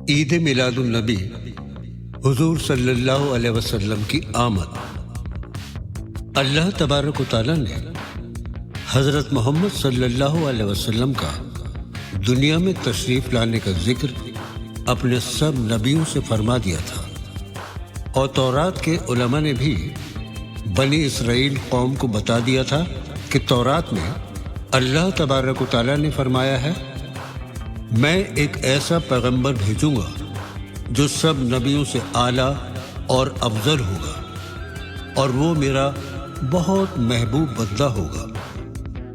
عید میلاد النبی حضور صلی اللہ علیہ وسلم کی آمد۔ اللہ تبارک و تعالیٰ نے حضرت محمد صلی اللہ علیہ وسلم کا دنیا میں تشریف لانے کا ذکر اپنے سب نبیوں سے فرما دیا تھا، اور تورات کے علماء نے بھی بنی اسرائیل قوم کو بتا دیا تھا کہ تورات میں اللہ تبارک و تعالیٰ نے فرمایا ہے، میں ایک ایسا پیغمبر بھیجوں گا جو سب نبیوں سے اعلیٰ اور افضل ہوگا، اور وہ میرا بہت محبوب بندہ ہوگا،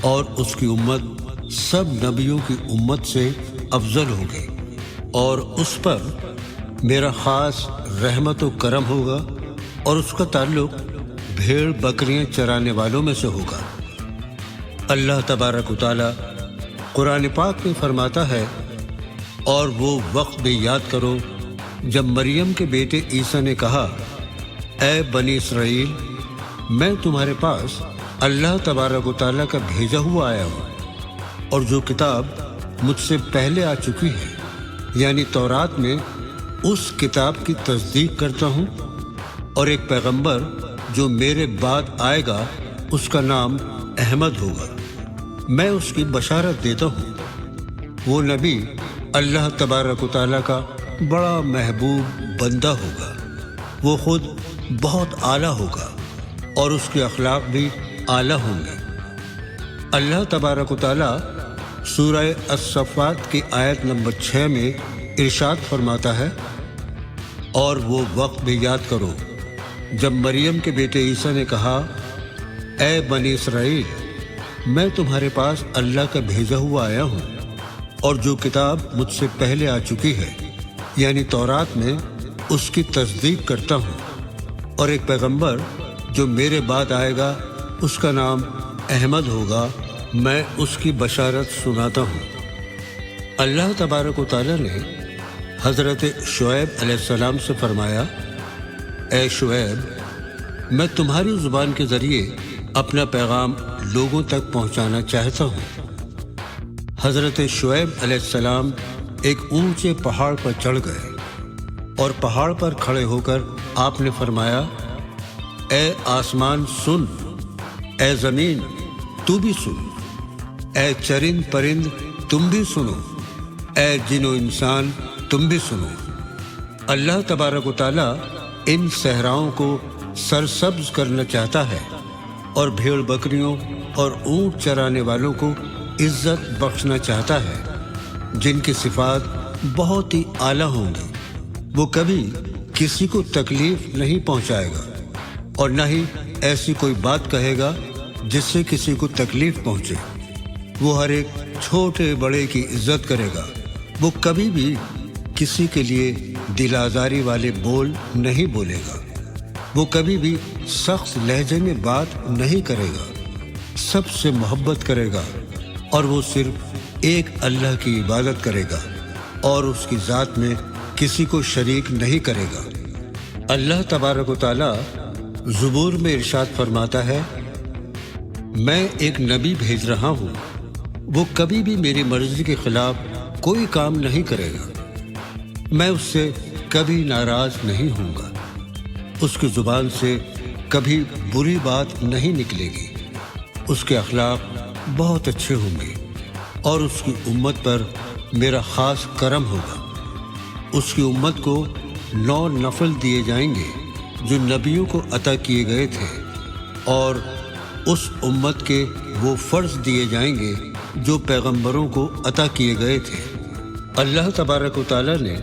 اور اس کی امت سب نبیوں کی امت سے افضل ہوگی، اور اس پر میرا خاص رحمت و کرم ہوگا، اور اس کا تعلق بھیڑ بکریاں چرانے والوں میں سے ہوگا۔ اللہ تبارک و تعالیٰ قرآن پاک میں فرماتا ہے، اور وہ وقت بھی یاد کرو جب مریم کے بیٹے عیسیٰ نے کہا، اے بنی اسرائیل، میں تمہارے پاس اللہ تبارک و تعالیٰ کا بھیجا ہوا آیا ہوں، اور جو کتاب مجھ سے پہلے آ چکی ہے یعنی تورات میں، اس کتاب کی تصدیق کرتا ہوں، اور ایک پیغمبر جو میرے بعد آئے گا اس کا نام احمد ہوگا، میں اس کی بشارت دیتا ہوں۔ وہ نبی اللہ تبارک و تعالیٰ کا بڑا محبوب بندہ ہوگا، وہ خود بہت اعلیٰ ہوگا، اور اس کے اخلاق بھی اعلیٰ ہوں گے۔ اللہ تبارک و تعالیٰ سورہ الصفات کی آیت نمبر 6 میں ارشاد فرماتا ہے، اور وہ وقت بھی یاد کرو جب مریم کے بیٹے عیسیٰ نے کہا، اے بنی اسرائیل، میں تمہارے پاس اللہ کا بھیجا ہوا آیا ہوں، اور جو کتاب مجھ سے پہلے آ چکی ہے یعنی تورات میں، اس کی تصدیق کرتا ہوں، اور ایک پیغمبر جو میرے بعد آئے گا اس کا نام احمد ہوگا، میں اس کی بشارت سناتا ہوں۔ اللہ تبارک و تعالیٰ نے حضرت شعیب علیہ السلام سے فرمایا، اے شعیب، میں تمہاری زبان کے ذریعے اپنا پیغام لوگوں تک پہنچانا چاہتا ہوں۔ حضرت شعیب علیہ السلام ایک اونچے پہاڑ پر چڑھ گئے، اور پہاڑ پر کھڑے ہو کر آپ نے فرمایا، اے آسمان سن، اے زمین تو بھی سن، اے چرند پرند تم بھی سنو، اے جن و انسان تم بھی سنو۔ اللہ تبارک و تعالیٰ ان صحراؤں کو سرسبز کرنا چاہتا ہے، اور بھیڑ بکریوں اور اونٹ چرانے والوں کو عزت بخشنا چاہتا ہے، جن کی صفات بہت ہی اعلیٰ ہوں گی۔ وہ کبھی کسی کو تکلیف نہیں پہنچائے گا، اور نہ ہی ایسی کوئی بات کہے گا جس سے کسی کو تکلیف پہنچے۔ وہ ہر ایک چھوٹے بڑے کی عزت کرے گا، وہ کبھی بھی کسی کے لیے دل آزاری والے بول نہیں بولے گا، وہ کبھی بھی سخت لہجے میں بات نہیں کرے گا، سب سے محبت کرے گا، اور وہ صرف ایک اللہ کی عبادت کرے گا، اور اس کی ذات میں کسی کو شریک نہیں کرے گا۔ اللہ تبارک و تعالیٰ زبور میں ارشاد فرماتا ہے، میں ایک نبی بھیج رہا ہوں، وہ کبھی بھی میری مرضی کے خلاف کوئی کام نہیں کرے گا، میں اس سے کبھی ناراض نہیں ہوں گا، اس کی زبان سے کبھی بری بات نہیں نکلے گی، اس کے اخلاق بہت اچھے ہوں گے، اور اس کی امت پر میرا خاص کرم ہوگا۔ اس کی امت کو 9 نفل دیے جائیں گے جو نبیوں کو عطا کیے گئے تھے، اور اس امت کے وہ فرض دیے جائیں گے جو پیغمبروں کو عطا کیے گئے تھے۔ اللہ تبارک و تعالیٰ نے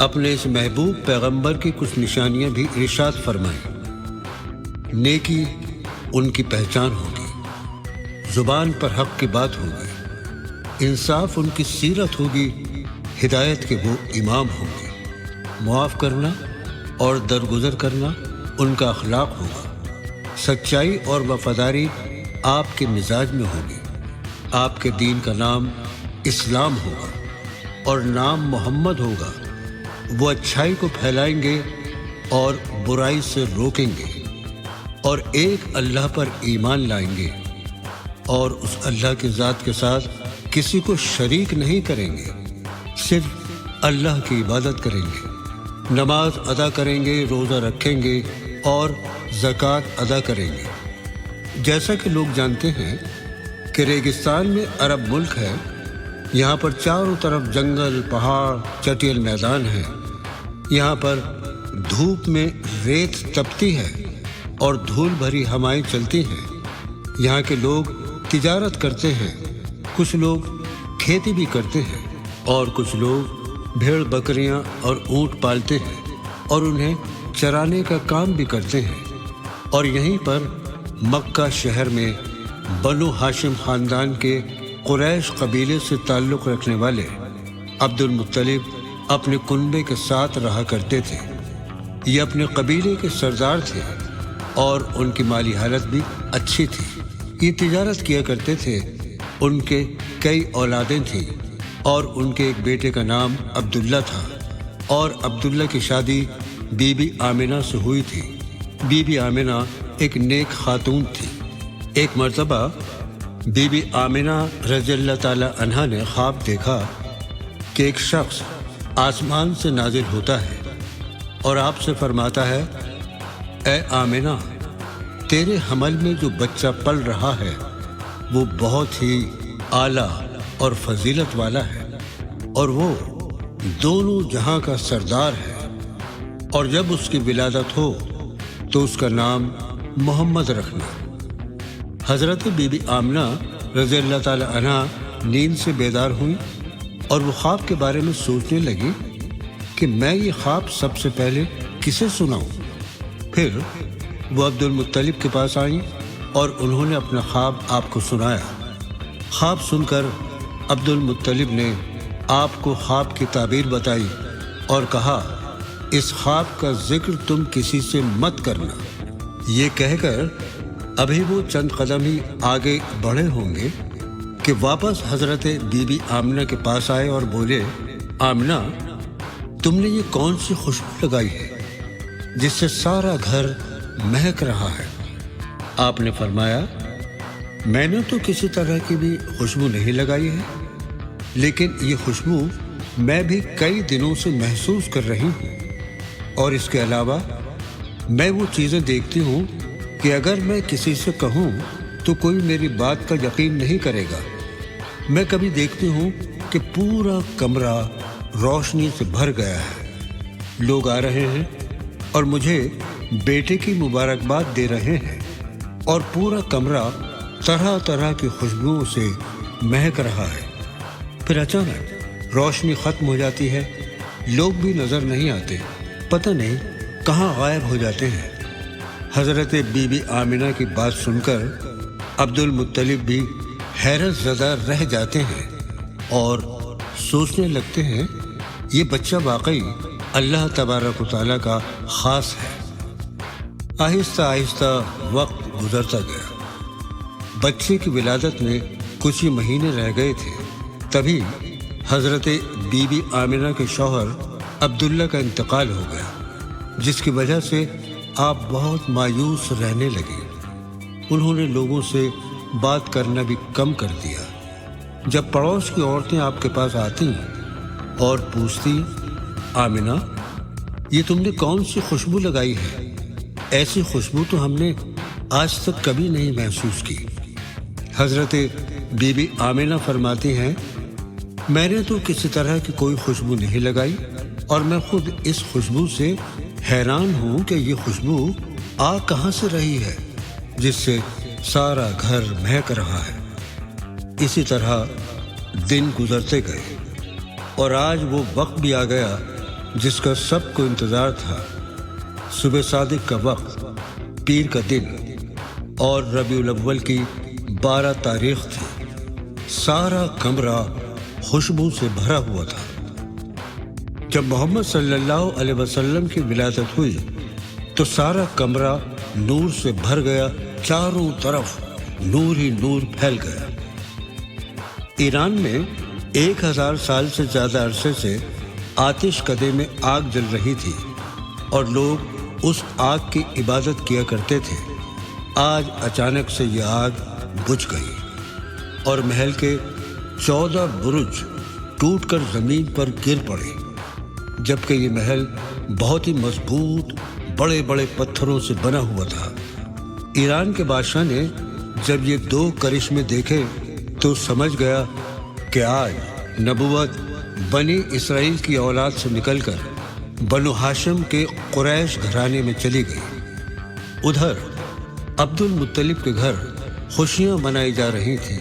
اپنے اس محبوب پیغمبر کی کچھ نشانیاں بھی ارشاد فرمائیں۔ نیکی ان کی پہچان ہوگی، زبان پر حق کی بات ہوگی، انصاف ان کی سیرت ہوگی، ہدایت کے وہ امام ہوں گے، معاف کرنا اور درگزر کرنا ان کا اخلاق ہوگا، سچائی اور وفاداری آپ کے مزاج میں ہوگی، آپ کے دین کا نام اسلام ہوگا، اور نام محمد ہوگا۔ وہ اچھائی کو پھیلائیں گے اور برائی سے روکیں گے، اور ایک اللہ پر ایمان لائیں گے، اور اس اللہ کی ذات کے ساتھ کسی کو شریک نہیں کریں گے، صرف اللہ کی عبادت کریں گے، نماز ادا کریں گے، روزہ رکھیں گے اور زکوٰۃ ادا کریں گے۔ جیسا کہ لوگ جانتے ہیں کہ ریگستان میں عرب ملک ہے، یہاں پر چاروں طرف جنگل، پہاڑ، چٹیل میدان ہیں۔ یہاں پر دھوپ میں ریت تپتی ہے اور دھول بھری ہوائیں چلتی ہیں۔ یہاں کے لوگ تجارت کرتے ہیں، کچھ لوگ کھیتی بھی کرتے ہیں اور کچھ لوگ بھیڑ بکریاں اور اونٹ پالتے ہیں اور انہیں چرانے کا کام بھی کرتے ہیں۔ اور یہیں پر مکہ شہر میں بنو ہاشم خاندان کے قریش قبیلے سے تعلق رکھنے والے عبد المطلب اپنے کنبے کے ساتھ رہا کرتے تھے۔ یہ اپنے قبیلے کے سردار تھے اور ان کی مالی حالت بھی اچھی تھی۔ یہ تجارت کیا کرتے تھے۔ ان کے کئی اولادیں تھیں اور ان کے ایک بیٹے کا نام عبداللہ تھا، اور عبداللہ کی شادی بی بی آمنہ سے ہوئی تھی۔ بی بی آمنہ ایک نیک خاتون تھی۔ ایک مرتبہ بی بی آمنہ رضی اللہ تعالی عنہا نے خواب دیکھا کہ ایک شخص آسمان سے نازل ہوتا ہے اور آپ سے فرماتا ہے، اے آمنہ، تیرے حمل میں جو بچہ پل رہا ہے وہ بہت ہی اعلیٰ اور فضیلت والا ہے، اور وہ دونوں جہاں کا سردار ہے، اور جب اس کی ولادت ہو تو اس کا نام محمد رکھنا۔ حضرت بی بی آمنہ رضی اللہ تعالی عنہا نیند سے بیدار ہوئی اور وہ خواب کے بارے میں سوچنے لگی کہ میں یہ خواب سب سے پہلے کسے سناؤں۔ پھر وہ عبد المطلب کے پاس آئیں اور انہوں نے اپنا خواب آپ کو سنایا۔ خواب سن کر عبد المطلب نے آپ کو خواب کی تعبیر بتائی اور کہا، اس خواب کا ذکر تم کسی سے مت کرنا۔ یہ کہہ کر ابھی وہ چند قدم ہی آگے بڑھے ہوں گے کہ واپس حضرت بی بی آمنہ کے پاس آئے اور بولے، آمنہ، تم نے یہ کون سی خوشبو لگائی ہے جس سے سارا گھر مہک رہا ہے؟ آپ نے فرمایا، میں نے تو کسی طرح کی بھی خوشبو نہیں لگائی ہے، لیکن یہ خوشبو میں بھی کئی دنوں سے محسوس کر رہی ہوں، اور اس کے علاوہ میں وہ چیزیں دیکھتی ہوں کہ اگر میں کسی سے کہوں تو کوئی میری بات کا یقین نہیں کرے گا۔ میں کبھی دیکھتی ہوں کہ پورا کمرہ روشنی سے بھر گیا ہے، لوگ آ رہے ہیں اور مجھے بیٹے کی مبارکباد دے رہے ہیں، اور پورا کمرہ طرح طرح کی خوشبوؤں سے مہک رہا ہے۔ پھر اچانک روشنی ختم ہو جاتی ہے، لوگ بھی نظر نہیں آتے، پتہ نہیں کہاں غائب ہو جاتے ہیں۔ حضرت بی بی آمنہ کی بات سن کر عبد المطلب بھی حیرت زدہ رہ جاتے ہیں اور سوچنے لگتے ہیں، یہ بچہ واقعی اللہ تبارک و تعالیٰ کا خاص ہے۔ آہستہ آہستہ وقت گزرتا گیا۔ بچے کی ولادت میں کچھ ہی مہینے رہ گئے تھے، تبھی حضرت بی بی آمنہ کے شوہر عبداللہ کا انتقال ہو گیا، جس کی وجہ سے آپ بہت مایوس رہنے لگے۔ انہوں نے لوگوں سے بات کرنا بھی کم کر دیا۔ جب پڑوس کی عورتیں آپ کے پاس آتی اور پوچھتی، آمنہ، یہ تم نے کون سی خوشبو لگائی ہے؟ ایسی خوشبو تو ہم نے آج تک کبھی نہیں محسوس کی۔ حضرت بی بی آمنہ فرماتی ہیں، میں نے تو کسی طرح کی کوئی خوشبو نہیں لگائی، اور میں خود اس خوشبو سے حیران ہوں کہ یہ خوشبو آ کہاں سے رہی ہے جس سے سارا گھر مہک رہا ہے۔ اسی طرح دن گزرتے گئے اور آج وہ وقت بھی آ گیا جس کا سب کو انتظار تھا۔ صبح صادق کا وقت، پیر کا دن، اور ربیع الاول کی 12 تاریخ تھی۔ سارا کمرہ خوشبو سے بھرا ہوا تھا۔ جب محمد صلی اللہ علیہ وسلم کی ولادت ہوئی تو سارا کمرہ نور سے بھر گیا، چاروں طرف نور ہی نور پھیل گیا۔ ایران میں 1000 سال سے زیادہ عرصے سے آتش کدے میں آگ جل رہی تھی اور لوگ اس آگ کی عبادت کیا کرتے تھے۔ آج اچانک سے یہ آگ بجھ گئی اور محل کے 14 برج ٹوٹ کر زمین پر گر پڑے۔ جبکہ یہ محل بہت ہی مضبوط بڑے بڑے پتھروں سے بنا ہوا تھا۔ ایران کے بادشاہ نے جب یہ 2 کرشمے دیکھے تو سمجھ گیا کہ آج نبوت بنی اسرائیل کی اولاد سے نکل کر بنو ہاشم کے قریش گھرانے میں چلی گئی۔ ادھر عبد المطلب کے گھر خوشیاں منائی جا رہی تھیں،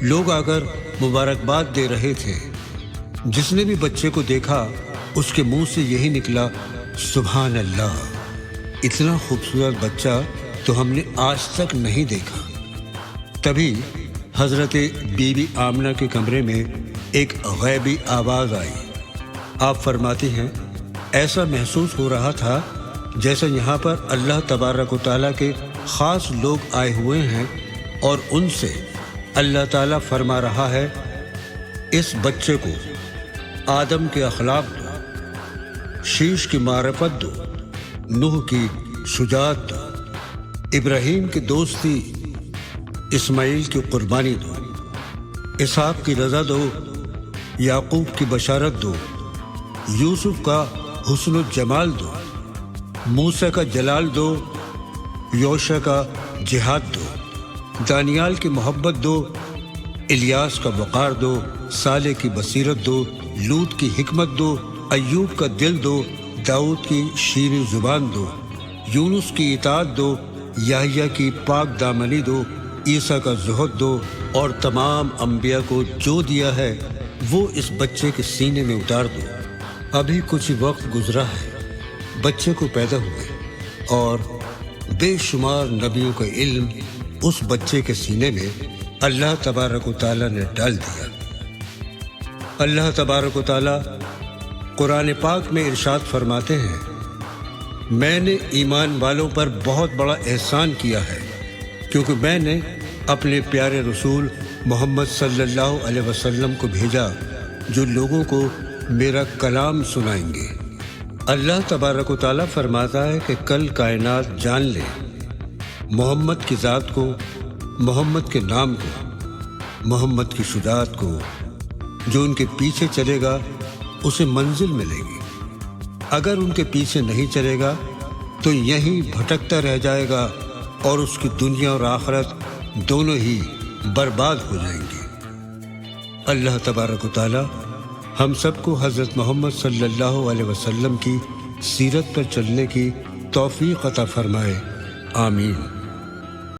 لوگ آ کر مبارکباد دے رہے تھے۔ جس نے بھی بچے کو دیکھا اس کے منہ سے یہی نکلا، سبحان اللہ، اتنا خوبصورت بچہ تو ہم نے آج تک نہیں دیکھا۔ تبھی حضرت بی بی آمنہ کے کمرے میں ایک غیبی آواز آئی۔ آپ فرماتی ہیں ایسا محسوس ہو رہا تھا جیسا یہاں پر اللہ تبارک و تعالیٰ کے خاص لوگ آئے ہوئے ہیں اور ان سے اللہ تعالیٰ فرما رہا ہے، اس بچے کو آدم کے اخلاق دو، شیش کی معرفت دو، نوح کی شجاعت دو، ابراہیم کی دوستی، اسماعیل کی قربانی دو، اسحاق کی رضا دو، یعقوب کی بشارت دو، یوسف کا حسن و جمال دو، موسیٰ کا جلال دو، یوشع کا جہاد دو، دانیال کی محبت دو، الیاس کا وقار دو، صالح کی بصیرت دو، لوط کی حکمت دو، ایوب کا دل دو، داؤد کی شیریں زبان دو، یونس کی اطاعت دو، یحییٰ کی پاک دامنی دو، عیسیٰ کا زہد دو، اور تمام انبیاء کو جو دیا ہے وہ اس بچے کے سینے میں اتار دو۔ ابھی کچھ وقت گزرا ہے، بچے کو پیدا ہوئے اور بے شمار نبیوں کا علم اس بچے کے سینے میں اللہ تبارک و تعالیٰ نے ڈال دیا۔ اللہ تبارک و تعالیٰ قرآن پاک میں ارشاد فرماتے ہیں، میں نے ایمان والوں پر بہت بڑا احسان کیا ہے کیونکہ میں نے اپنے پیارے رسول محمد صلی اللہ علیہ وسلم کو بھیجا جو لوگوں کو میرا کلام سنائیں گے۔ اللہ تبارک و تعالیٰ فرماتا ہے کہ کل کائنات جان لے محمد کی ذات کو، محمد کے نام کو، محمد کی شجاعت کو۔ جو ان کے پیچھے چلے گا اسے منزل ملے گی، اگر ان کے پیچھے نہیں چلے گا تو یہیں بھٹکتا رہ جائے گا اور اس کی دنیا اور آخرت دونوں ہی برباد ہو جائیں گے۔ اللہ تبارک و تعالی ہم سب کو حضرت محمد صلی اللہ علیہ وسلم کی سیرت پر چلنے کی توفیق عطا فرمائے، آمین۔